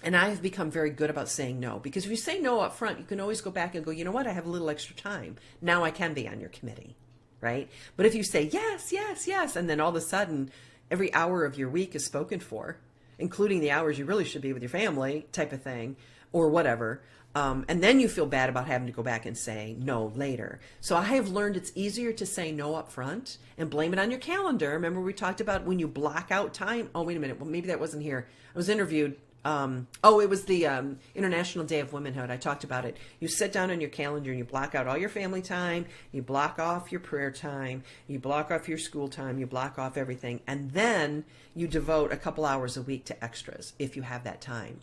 And I've become very good about saying no, because if you say no up front, you can always go back and go, you know what, I have a little extra time. Now I can be on your committee, right? But if you say yes, yes, yes, and then all of a sudden every hour of your week is spoken for, including the hours you really should be with your family type of thing, or whatever, and then you feel bad about having to go back and say no later. So I have learned it's easier to say no up front and blame it on your calendar. Remember we talked about when you block out time? Oh, wait a minute. Well, maybe that wasn't here. I was interviewed. It was the International Day of Womanhood. I talked about it. You sit down on your calendar and you block out all your family time, you block off your prayer time, you block off your school time, you block off everything, and then you devote a couple hours a week to extras if you have that time.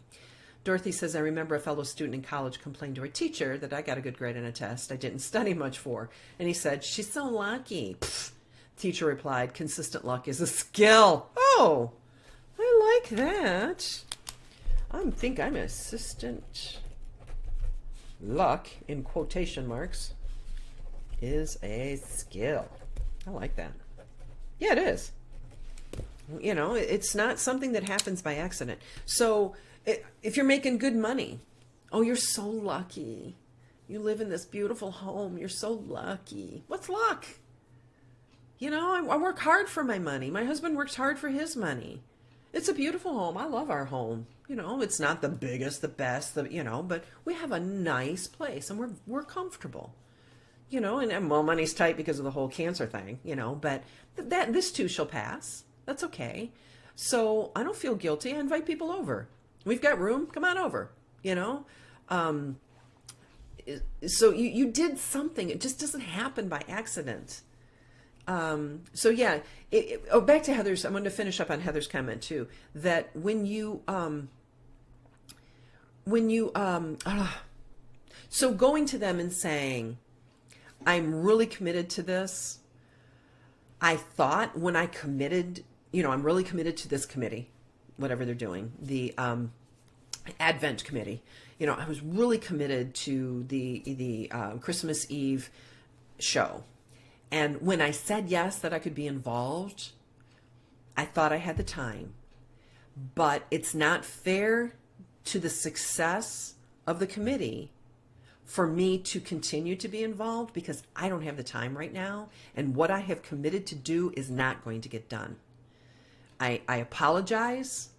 Dorothy says, I remember a fellow student in college complained to her teacher that I got a good grade on a test I didn't study much for, and he said, she's so lucky. Pfft. Teacher replied, consistent luck is a skill. Oh, I like that. I think I'm assistant. Luck, in quotation marks, is a skill. I like that. Yeah, it is. It's not something that happens by accident. So if you're making good money, oh, you're so lucky. You live in this beautiful home. You're so lucky. What's luck? I work hard for my money. My husband works hard for his money. It's a beautiful home. I love our home. It's not the biggest, the best, but we have a nice place and we're comfortable. And money's tight because of the whole cancer thing, but this too shall pass. That's okay. So I don't feel guilty. I invite people over. We've got room. Come on over, So you did something. It just doesn't happen by accident. So yeah, back to Heather's, I'm going to finish up on Heather's comment too, that so going to them and saying, I'm really committed to this. I thought when I committed, I'm really committed to this committee, whatever they're doing, the Advent committee, I was really committed to the Christmas Eve show. And when I said yes, that I could be involved, I thought I had the time. But it's not fair to the success of the committee for me to continue to be involved because I don't have the time right now. And what I have committed to do is not going to get done. I apologize.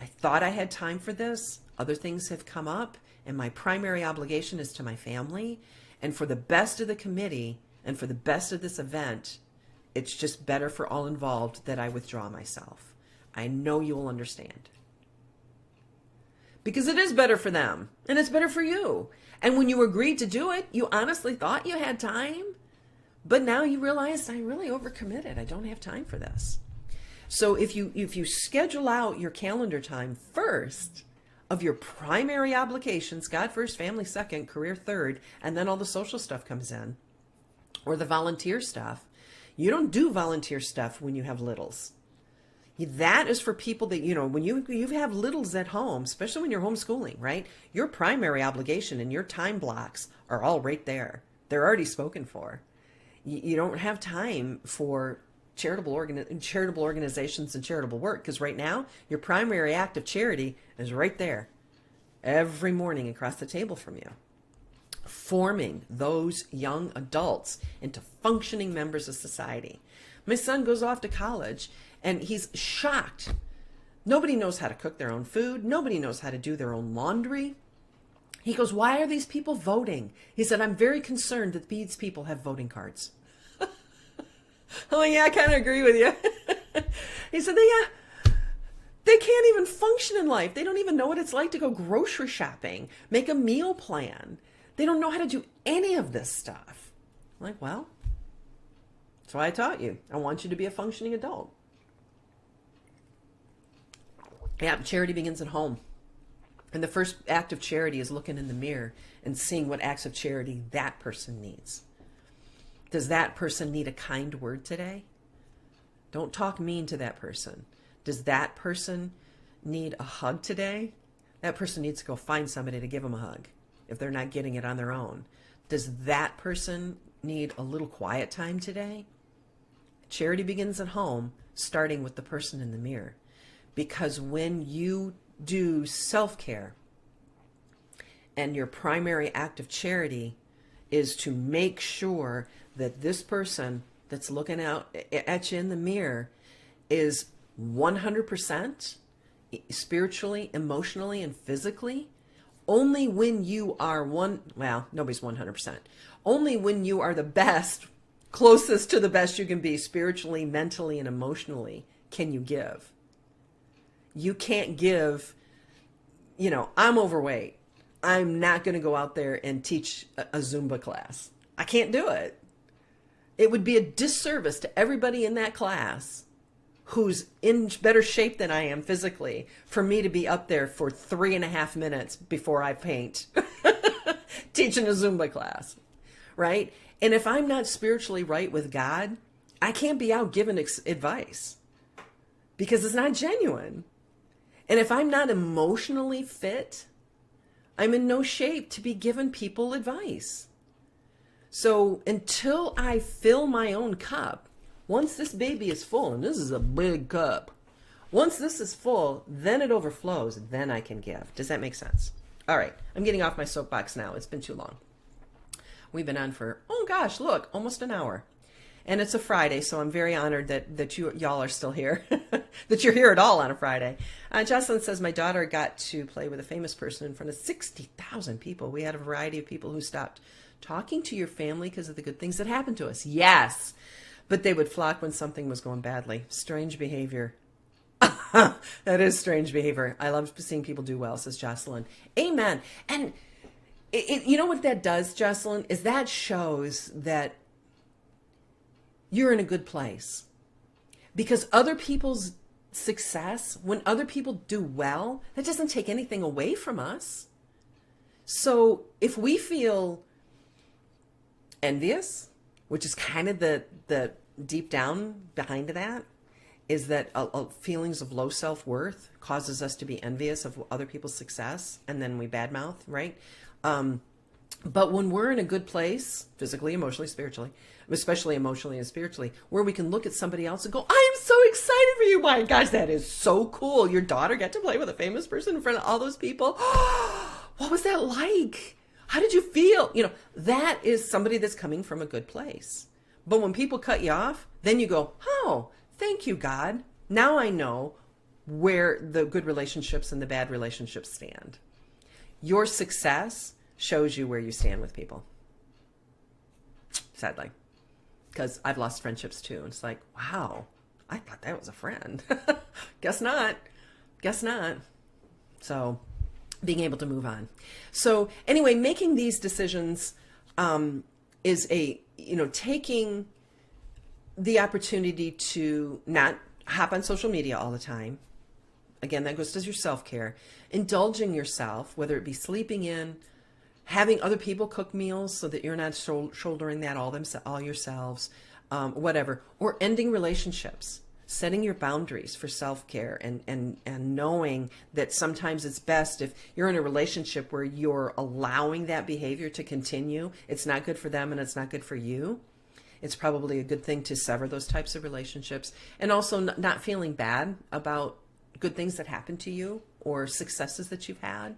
I thought I had time for this. Other things have come up. And my primary obligation is to my family. And for the best of the committee, and for the best of this event, it's just better for all involved that I withdraw myself. I know you will understand. Because it is better for them, and it's better for you. And when you agreed to do it, you honestly thought you had time, but now you realize I really overcommitted. I don't have time for this. So if you schedule out your calendar time first of your primary obligations, God first, family second, career third, and then all the social stuff comes in, or the volunteer stuff. You don't do volunteer stuff when you have littles. That is for people that, when you have littles at home, especially when you're homeschooling, right? Your primary obligation and your time blocks are all right there. They're already spoken for. You don't have time for charitable organizations and charitable work, because right now your primary act of charity is right there every morning across the table from you, forming those young adults into functioning members of society. My son goes off to college and he's shocked. Nobody knows how to cook their own food. Nobody knows how to do their own laundry. He goes, why are these people voting? He said, I'm very concerned that these people have voting cards. Oh, yeah, I kind of agree with you. He said, they can't even function in life. They don't even know what it's like to go grocery shopping, make a meal plan. They don't know how to do any of this stuff. I'm like, well, that's why I taught you. I want you to be a functioning adult. Yeah, charity begins at home. And the first act of charity is looking in the mirror and seeing what acts of charity that person needs. Does that person need a kind word today? Don't talk mean to that person. Does that person need a hug today? That person needs to go find somebody to give them a hug if they're not getting it on their own. Does that person need a little quiet time today? Charity begins at home, starting with the person in the mirror. Because when you do self-care and your primary act of charity is to make sure that this person that's looking out at you in the mirror is 100% spiritually, emotionally, and physically, only when you are nobody's 100%. Only when you are the best, closest to the best you can be spiritually, mentally, and emotionally can you give. You can't give, I'm overweight. I'm not going to go out there and teach a Zumba class. I can't do it. It would be a disservice to everybody in that class who's in better shape than I am physically for me to be up there for 3.5 minutes before I paint teaching a Zumba class, right? And if I'm not spiritually right with God, I can't be out giving advice because it's not genuine. And if I'm not emotionally fit, I'm in no shape to be giving people advice. So until I fill my own cup, once this baby is full, and this is a big cup, once this is full, then it overflows, then I can give. Does that make sense? All right, I'm getting off my soapbox now. It's been too long. We've been on for, oh gosh, look, almost an hour. And it's a Friday, so I'm very honored that y'all are still here, that you're here at all on a Friday. Jocelyn says, my daughter got to play with a famous person in front of 60,000 people. We had a variety of people who stopped talking to your family because of the good things that happened to us. Yes, but they would flock when something was going badly. Strange behavior. That is strange behavior. I love seeing people do well, says Jocelyn. Amen. And you know what that does, Jocelyn, is that shows that you're in a good place. Because other people's success, when other people do well, that doesn't take anything away from us. So if we feel envious, which is kind of the deep down behind that, is that feelings of low self-worth causes us to be envious of other people's success, and then we badmouth, right? But when we're in a good place, physically, emotionally, spiritually, especially emotionally and spiritually, where we can look at somebody else and go, I am so excited for you. My gosh, that is so cool. Your daughter got to play with a famous person in front of all those people. What was that like? How did you feel? That is somebody that's coming from a good place. But when people cut you off, then you go, oh, thank you, God. Now I know where the good relationships and the bad relationships stand. Your success shows you where you stand with people. Sadly. Because I've lost friendships too. And it's like, wow, I thought that was a friend. Guess not. Guess not. So being able to move on. So anyway, making these decisions is taking the opportunity to not hop on social media all the time. Again, that goes to your self-care. Indulging yourself, whether it be sleeping in, having other people cook meals so that you're not shouldering that all yourselves, whatever, or ending relationships, setting your boundaries for self-care and knowing that sometimes it's best if you're in a relationship where you're allowing that behavior to continue. It's not good for them and it's not good for you. it's probably a good thing to sever those types of relationships, and also not feeling bad about good things that happen to you or successes that you've had,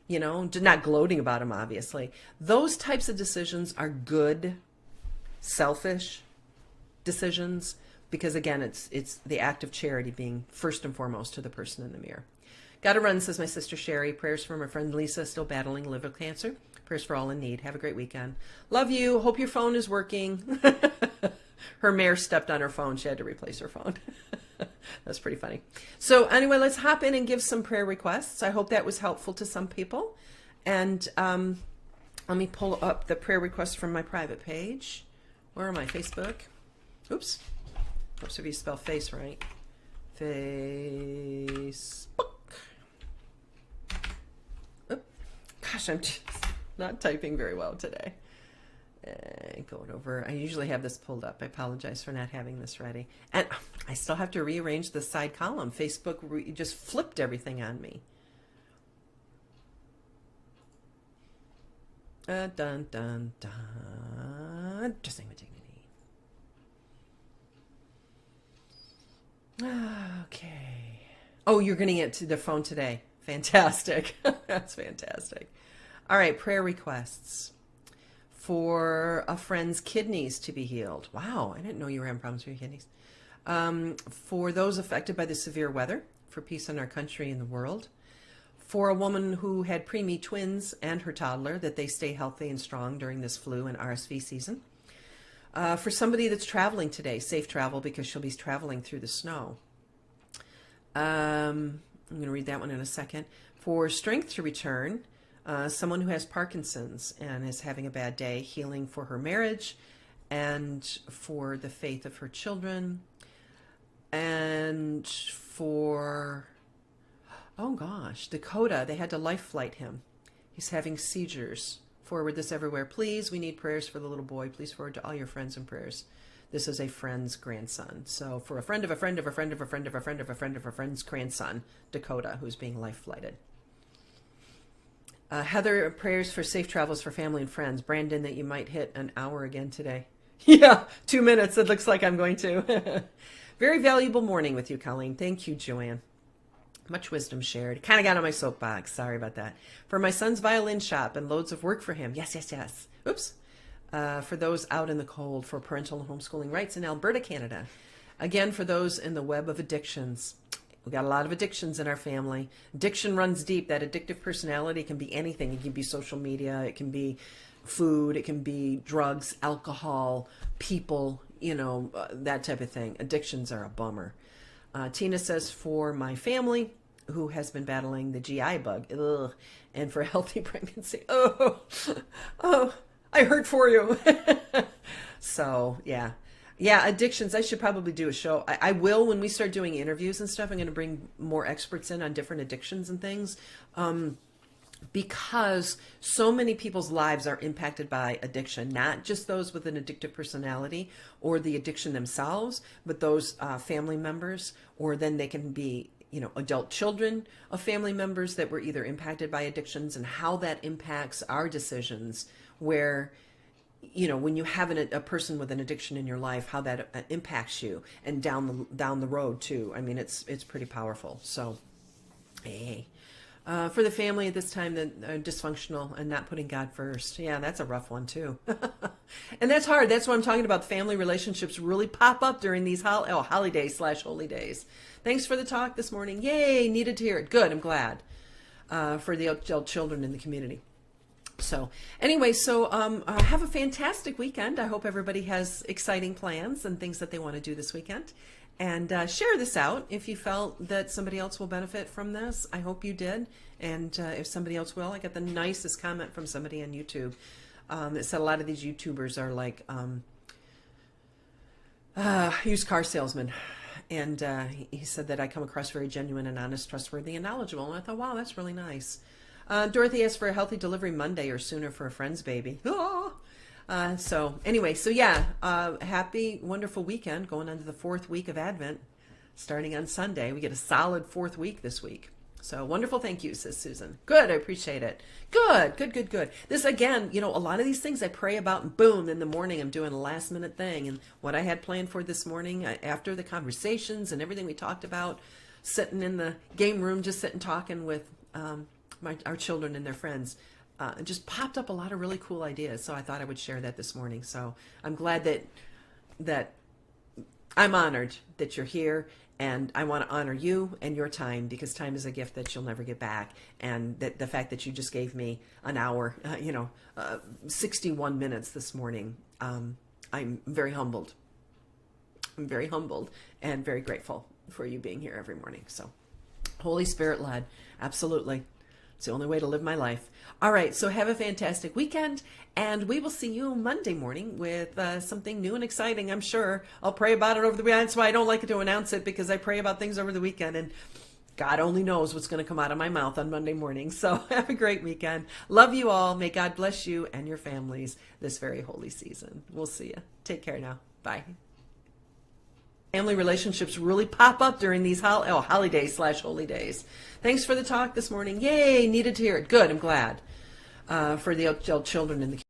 not gloating about them, obviously. Those types of decisions are good, selfish decisions, because again, it's the act of charity being first and foremost to the person in the mirror. Gotta run, says my sister Sherry. Prayers for my friend Lisa, still battling liver cancer. Prayers for all in need. Have a great weekend. Love you. Hope your phone is working. Her mare stepped on her phone. She had to replace her phone. That's pretty funny. So anyway, let's hop in and give some prayer requests. I hope that was helpful to some people. And let me pull up the prayer requests from my private page. Where am I? Facebook. Oops. Oops, if you spell face right. Facebook. Oop. Gosh, I'm just not typing very well today. Going over. I usually have this pulled up. I apologize for not having this ready. And I still have to rearrange the side column. Facebook just flipped everything on me. Dun, dun, dun. Just saying with dignity. Okay. Oh, you're going to get to the phone today. Fantastic. That's fantastic. All right, prayer requests. For a friend's kidneys to be healed. Wow, I didn't know you were having problems with your kidneys. For those affected by the severe weather, for peace in our country and the world. For a woman who had preemie twins and her toddler, that they stay healthy and strong during this flu and RSV season. For somebody that's traveling today, safe travel because she'll be traveling through the snow. I'm going to read that one in a second. For strength to return. Someone who has Parkinson's and is having a bad day, healing for her marriage and for the faith of her children, and for, oh gosh, Dakota, they had to life flight him. He's having seizures. Forward this everywhere, please. We need prayers for the little boy. Please forward to all your friends and prayers. This is a friend's grandson. So for a friend of a friend of a friend of a friend of a friend of a friend of a friend's grandson, Dakota, who's being life flighted. Heather, prayers for safe travels for family and friends. Brandon, that you might hit an hour again today. Yeah, 2 minutes. It looks like I'm going to. Very valuable morning with you, Colleen. Thank you, Joanne. Much wisdom shared. Kind of got on my soapbox. Sorry about that. For my son's violin shop and loads of work for him. Yes, yes, yes. Oops. For those out in the cold, for parental and homeschooling rights in Alberta, Canada. Again, for those in the web of addictions. We got a lot of addictions in our family. Addiction runs deep. That addictive personality can be anything. It can be social media. It can be food. It can be drugs, alcohol, people, that type of thing. Addictions are a bummer. Tina says, for my family who has been battling the GI bug, and for a healthy pregnancy. Oh, I hurt for you. So, yeah. Yeah, addictions. I should probably do a show. I will when we start doing interviews and stuff. I'm going to bring more experts in on different addictions and things, because so many people's lives are impacted by addiction, not just those with an addictive personality or the addiction themselves, but those family members, or then they can be, adult children of family members that were either impacted by addictions, and how that impacts our decisions where, when you have a person with an addiction in your life, how that impacts you, and down the road too. I mean, it's pretty powerful. So, hey, for the family at this time that are dysfunctional and not putting God first, yeah, that's a rough one too. And that's hard. That's what I'm talking about. Family relationships really pop up during these holidays/holy days. Thanks for the talk this morning. Yay, needed to hear it. Good, I'm glad. For the adult children in the community. So anyway, have a fantastic weekend. I hope everybody has exciting plans and things that they want to do this weekend. And share this out if you felt that somebody else will benefit from this. I hope you did. And if somebody else will, I got the nicest comment from somebody on YouTube that said a lot of these YouTubers are like used car salesmen. And he said that I come across very genuine and honest, trustworthy, and knowledgeable. And I thought, wow, that's really nice. Dorothy asked for a healthy delivery Monday or sooner for a friend's baby. Happy, wonderful weekend going on to the 4th week of Advent, starting on Sunday. We get a solid 4th week this week. So wonderful. Thank you, says Susan. Good. I appreciate it. Good, good, good, good. This again, a lot of these things I pray about and boom, in the morning I'm doing a last minute thing. And what I had planned for this morning after the conversations and everything we talked about, sitting in the game room, just sitting talking with our children and their friends, just popped up a lot of really cool ideas. So I thought I would share that this morning. So I'm glad that I'm honored that you're here. And I want to honor you and your time, because time is a gift that you'll never get back. And that the fact that you just gave me an hour, 61 minutes this morning, I'm very humbled. I'm very humbled and very grateful for you being here every morning. So Holy Spirit led, absolutely. It's the only way to live my life. All right, so have a fantastic weekend, and we will see you Monday morning with something new and exciting, I'm sure. I'll pray about it over the weekend. That's why I don't like to announce it, because I pray about things over the weekend, and God only knows what's going to come out of my mouth on Monday morning. So have a great weekend. Love you all. May God bless you and your families this very holy season. We'll see you. Take care now. Bye. Family relationships really pop up during these holidays/holy days. Thanks for the talk this morning. Yay, needed to hear it. Good, I'm glad. For the children in the